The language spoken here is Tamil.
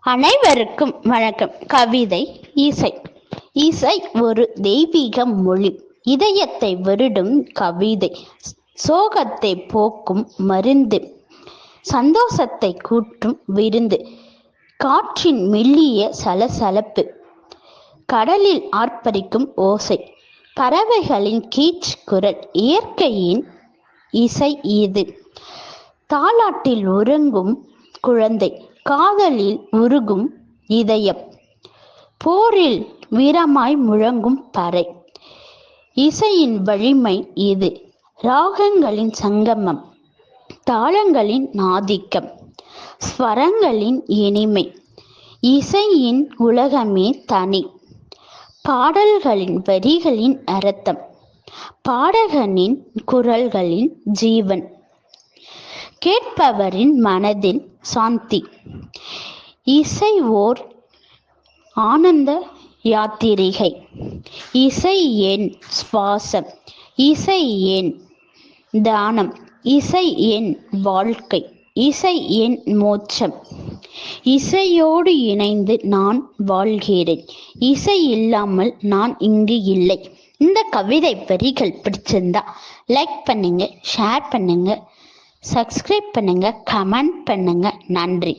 அனைவருக்கும் வணக்கம். கவிதை இசை. இசை ஒரு தெய்வீக மொழி, இதயத்தை வருடும் கவிதை, சோகத்தை போக்கும் மருந்து, சந்தோஷத்தை கூட்டும் விருந்து, காற்றின் மெல்லிய சலசலப்பு, கடலில் ஆர்ப்பரிக்கும் ஓசை, பறவைகளின் கீச் குரல், இயற்கையின் இசை இது. தாலாட்டில் உறங்கும் குழந்தை, காதலில் உருகும் இதயம், போரில் வீரமாய் முழங்கும் பறை, இசையின் வலிமை இது. ராகங்களின் சங்கமம், தாளங்களின் ஆதிக்கம், ஸ்வரங்களின் இனிமை, இசையின் உலகமே தனி. பாடல்களின் வரிகளின் அர்த்தம், பாடகனின் குரல்களின் ஜீவன், கேட்பவரின் மனதில் சாந்தி. இசை ஓர் ஆனந்த யாத்திரிகை. இசை என் சுவாசம், இசை என் தானம், இசை என் வாழ்க்கை, இசை என் மோட்சம். இசையோடு இணைந்து நான் வாழ்கிறேன், இசை இல்லாமல் நான் இங்கு இல்லை. இந்த கவிதை வரிகள் பிடிச்சிருந்தா லைக் பண்ணுங்க, ஷேர் பண்ணுங்க, சப்ஸ்கிரைப் பண்ணுங்க, கமெண்ட் பண்ணுங்க. நன்றி.